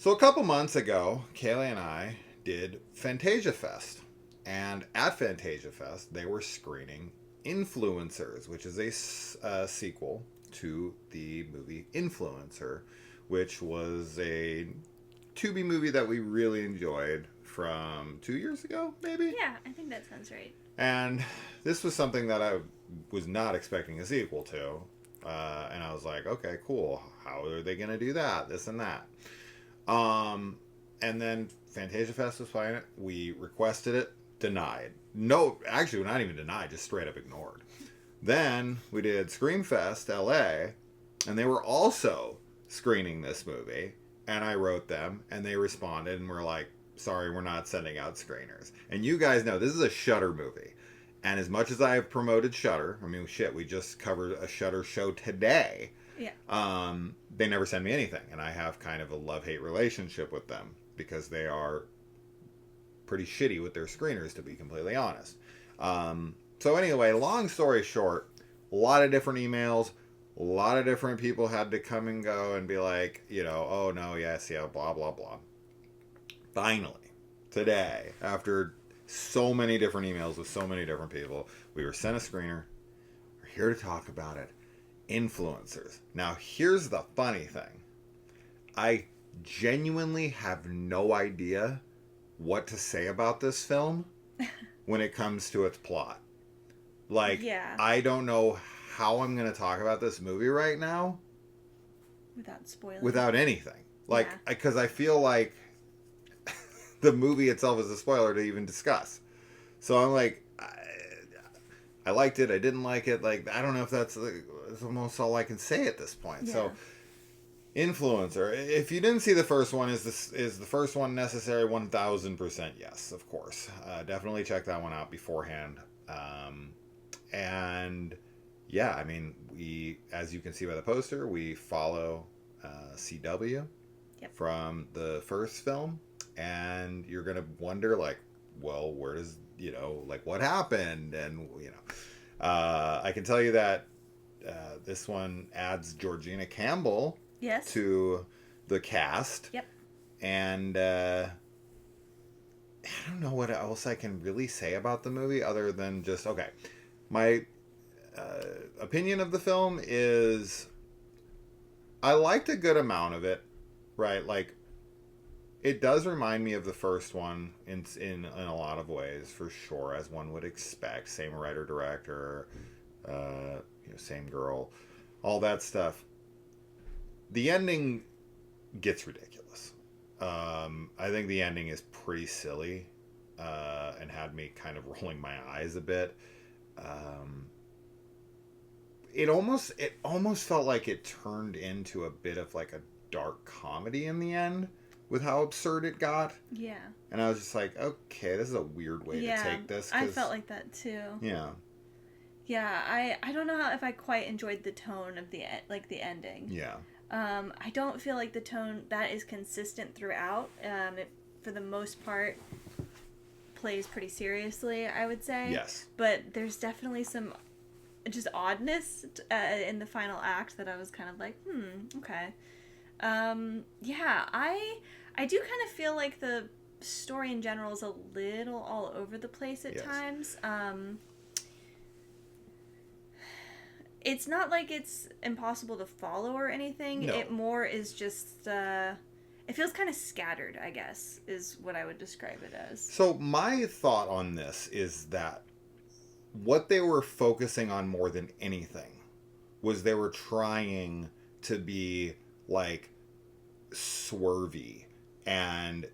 So a couple months ago, Kaylee and I did Fantasia Fest. And at Fantasia Fest, they were screening Influencers, which is a sequel to the movie Influencer, which was a Tubi movie that we really enjoyed from 2 years ago, maybe? Yeah, I think that sounds right. And this was something that I was not expecting a sequel to. And I was like, okay, cool. How are they going to do that? This and that. And then Fantasia Fest was playing it. We requested it, denied. No, actually, we're not even denied, just straight up ignored. Then we did Screamfest LA, and they were also screening this movie. And I wrote them, and they responded, and were like, sorry, we're not sending out screeners. And you guys know this is a Shudder movie. And as much as I have promoted Shudder, I mean, shit, we just covered a Shudder show today. Yeah. They never send me anything, and I have kind of a love-hate relationship with them because they are pretty shitty with their screeners, to be completely honest. So anyway, long story short, a lot of different emails, a lot of different people had to come and go and be like, oh no, yes, yeah, blah, blah, blah. Finally, today, after so many different emails with so many different people, we were sent a screener. We're here to talk about it. Influencers. Now, here's the funny thing. I genuinely have no idea what to say about this film when it comes to its plot. Like, Yeah. I don't know how I'm going to talk about this movie right now Without spoiling. without anything. Like, because I feel like the movie itself is a spoiler to even discuss. So I'm like, I liked it. I didn't like it. Like, I don't know if that's almost all I can say at this point. Yeah. So, Influencer. If you didn't see the first one, is the first one necessary? 1000% yes, of course. Definitely check that one out beforehand. And yeah, I mean, as you can see by the poster, we follow CW from the first film, and you're gonna wonder, like, well, where does like, what happened? And I can tell you that this one adds Georgina Campbell to the cast. Yep. And I don't know what else I can really say about the movie other than just, okay, my opinion of the film is I liked a good amount of it, right? Like, it does remind me of the first one in a lot of ways, for sure, as one would expect. Same writer, director, same girl, all that stuff. The ending gets ridiculous. I think the ending is pretty silly and had me kind of rolling my eyes a bit. It almost felt like it turned into a bit of like a dark comedy in the end, with how absurd it got. Yeah. And I was just like, okay, this is a weird way to take this. I felt like that too. Yeah. Yeah, I don't know if I quite enjoyed the tone of the ending. Yeah. I don't feel like the tone that is consistent throughout. It, for the most part, plays pretty seriously, I would say. Yes. But there's definitely some just oddness in the final act that I was kind of like, okay. Yeah, I do kind of feel like the story in general is a little all over the place at times. It's not like it's impossible to follow or anything. No. It more is just, it feels kind of scattered, I guess, is what I would describe it as. So my thought on this is that what they were focusing on more than anything was they were trying to be like swervy and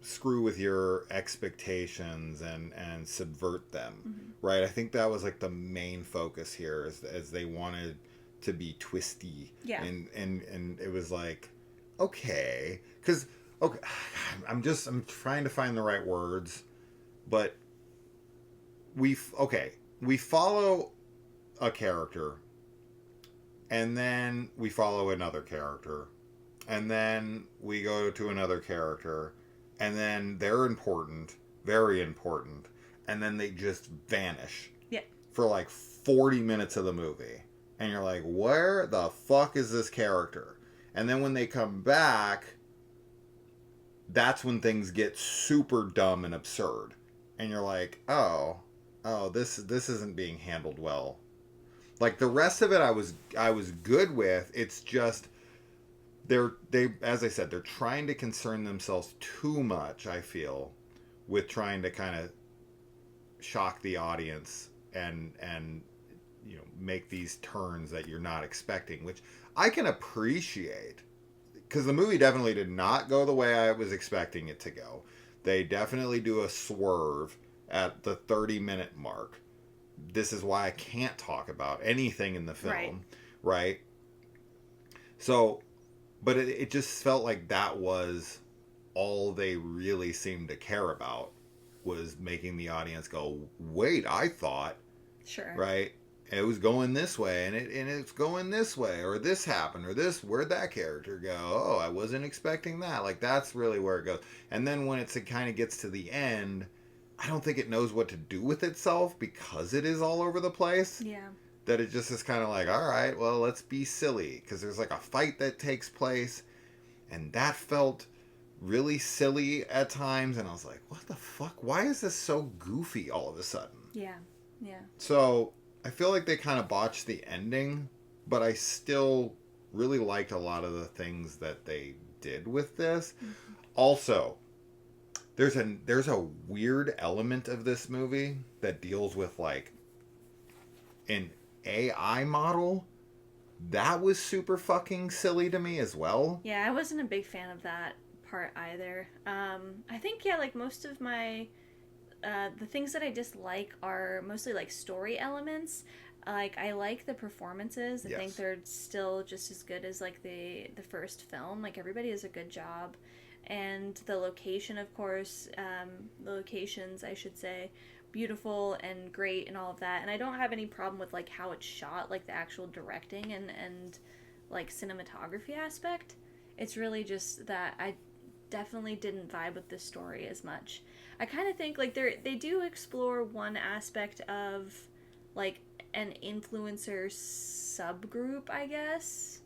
screw with your expectations and subvert them, right? I think that was like the main focus here, as they wanted to be twisty, and it was like, okay, because I'm trying to find the right words, but we follow a character, and then we follow another character, and then we go to another character, and then they're important, very important, and then they just vanish for like 40 minutes of the movie, and you're like, where the fuck is this character? And then when they come back, that's when things get super dumb and absurd. And you're like, oh, this isn't being handled well. Like the rest of it I was good with. It's just they as I said, they're trying to concern themselves too much, I feel, with trying to kind of shock the audience and make these turns that you're not expecting, which I can appreciate, because the movie definitely did not go the way I was expecting it to go. They definitely do a swerve at the 30-minute mark. This is why I can't talk about anything in the film, right? So, but it just felt like that was all they really seemed to care about, was making the audience go, wait, I thought, sure, right? It was going this way, and it's going this way, or this happened, or this, where'd that character go? Oh, I wasn't expecting that. Like, that's really where it goes. And then when it kind of gets to the end, I don't think it knows what to do with itself, because it is all over the place. Yeah. That it just is kind of like, all right, well, let's be silly, because there's like a fight that takes place, and that felt really silly at times, and I was like, what the fuck? Why is this so goofy all of a sudden? Yeah. Yeah. So I feel like they kind of botched the ending, but I still really liked a lot of the things that they did with this. Mm-hmm. Also, there's a weird element of this movie that deals with like an AI model. That was super fucking silly to me as well. Yeah, I wasn't a big fan of that part either. I think, yeah, like most of my the things that I dislike are mostly like story elements. Like, I like the performances. I think they're still just as good as like the first film. Like, everybody does a good job, and the location, of course, the locations, I should say, beautiful and great and all of that. And I don't have any problem with like how it's shot, like the actual directing and like cinematography aspect. It's really just that I definitely didn't vibe with the story as much. I kind of think like they do explore one aspect of like an influencer subgroup, I guess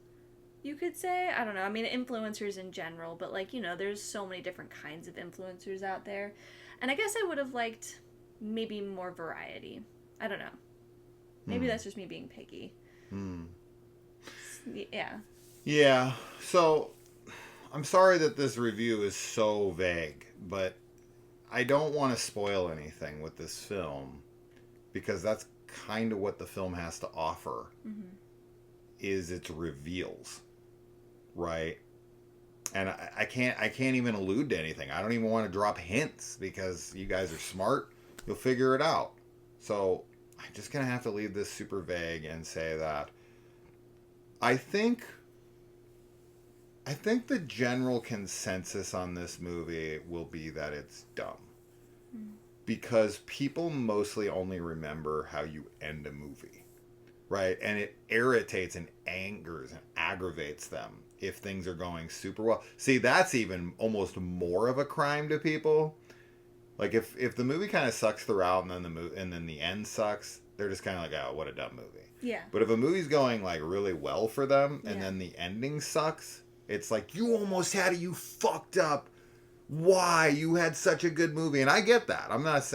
you could say. I don't know. I mean, influencers in general, but like, there's so many different kinds of influencers out there. And I guess I would have liked maybe more variety. I don't know. Maybe that's just me being picky. Yeah. Yeah. So I'm sorry that this review is so vague, but I don't want to spoil anything with this film, because that's kind of what the film has to offer, is its reveals, right? And I can't even allude to anything. I don't even want to drop hints, because you guys are smart. You'll figure it out. So I'm just gonna have to leave this super vague and say that I think the general consensus on this movie will be that it's dumb. Because people mostly only remember how you end a movie, right? And it irritates and angers and aggravates them if things are going super well. See, that's even almost more of a crime to people. Like, if the movie kind of sucks throughout and then the end sucks, they're just kind of like, oh, what a dumb movie. Yeah. But if a movie's going like really well for them and then the ending sucks, it's like, you almost had it, you fucked up. Why? You had such a good movie. And I get that. I'm not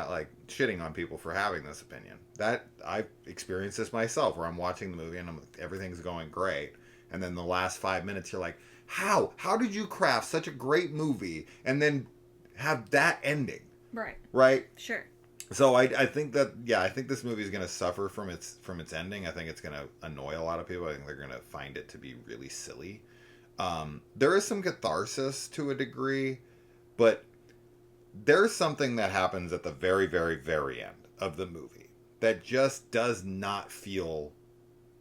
like shitting on people for having this opinion. That I've experienced this myself, where I'm watching the movie and everything's going great, and then the last 5 minutes you're like, how did you craft such a great movie and then have that ending? Right. Sure. So I think that, I think this movie is going to suffer from its ending. I think it's going to annoy a lot of people. I think they're going to find it to be really silly. There is some catharsis to a degree, but there's something that happens at the very, very, very end of the movie that just does not feel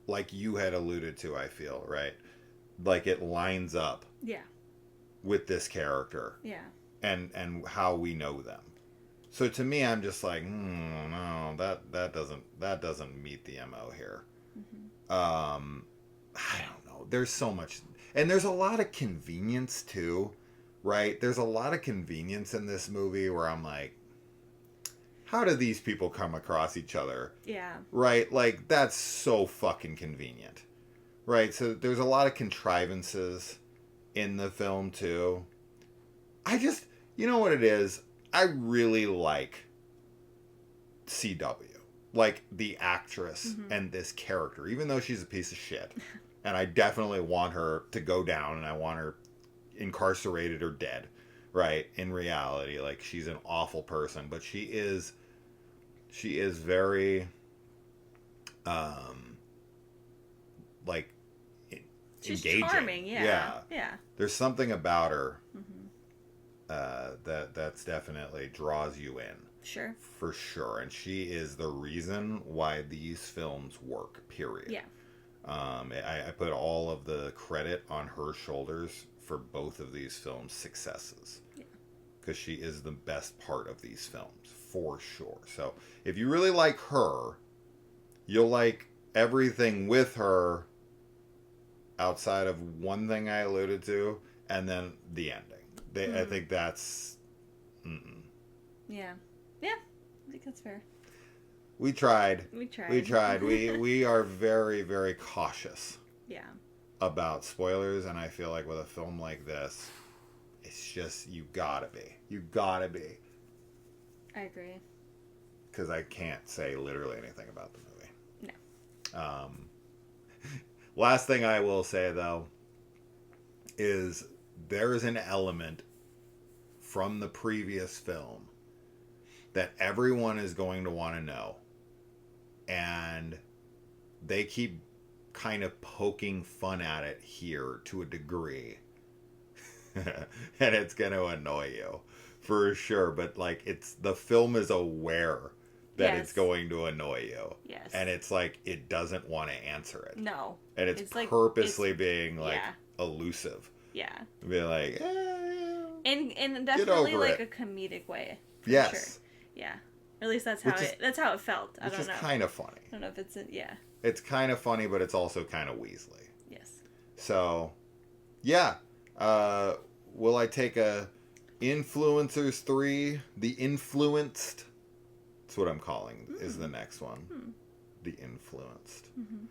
like you had alluded to, I feel, right? Like it lines up with this character and how we know them. So to me, I'm just like, no, that doesn't meet the MO here. I don't know. There's so much, and there's a lot of convenience too, right? There's a lot of convenience in this movie where I'm like, how do these people come across each other? Yeah. Right? Like, that's so fucking convenient. Right, so there's a lot of contrivances in the film, too. You know what it is? I really like CW. Like, the actress and this character, even though she's a piece of shit. And I definitely want her to go down, and I want her incarcerated or dead, right? In reality, like, she's an awful person, but she is very, like, She's engaging. charming, yeah. There's something about her that's definitely draws you in. Sure. For sure. And she is the reason why these films work, period. Yeah. I put all of the credit on her shoulders for both of these films' successes. Yeah. Because she is the best part of these films, for sure. So if you really like her, you'll like everything with her outside of one thing I alluded to, and then the ending. I think that's... Yeah. Yeah, I think that's fair. We tried. We are very, very cautious. Yeah. About spoilers, and I feel like with a film like this, it's just, you gotta be. I agree. Because I can't say literally anything about the movie. No. Last thing I will say, though, is there is an element from the previous film that everyone is going to want to know. And they keep kind of poking fun at it here to a degree. And it's going to annoy you for sure. But like, the film is aware that it's going to annoy you. Yes. And it's like, it doesn't want to answer it. No. And it's purposely being like elusive. Yeah. Be like, and definitely like a comedic way. Yes. Sure. Yeah. Or at least that's how it felt. I don't know. Which is kind of funny. I don't know if it's It's kind of funny, but it's also kind of Weasley. Yes. So, yeah. Will I take a Influencers 3? The Influenced. That's what I'm calling is the next one. The Influenced. Mm-hmm.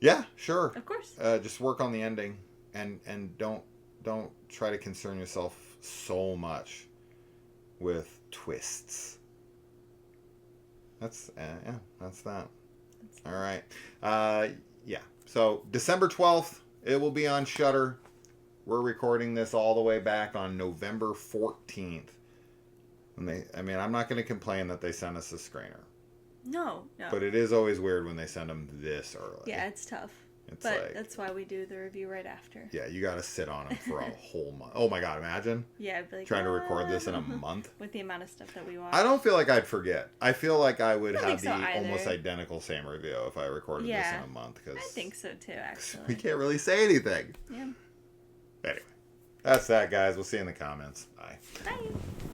Yeah, sure. Of course. Just work on the ending and don't try to concern yourself so much with twists. That's that. All right. Yeah. So December 12th, it will be on Shudder. We're recording this all the way back on November 14th. And I'm not going to complain that they sent us a screener. No. But it is always weird when they send them this early. Yeah, it's tough. But that's why we do the review right after. Yeah, you got to sit on them for a whole month. Oh my God, imagine. Yeah, I'd be like, trying to record this in a month. With the amount of stuff that we watch. I don't feel like I'd forget. I feel like I would have the almost identical same review if I recorded this in a month. Cause I think so too, actually. We can't really say anything. Yeah. Anyway, that's that, guys. We'll see you in the comments. Bye. Bye.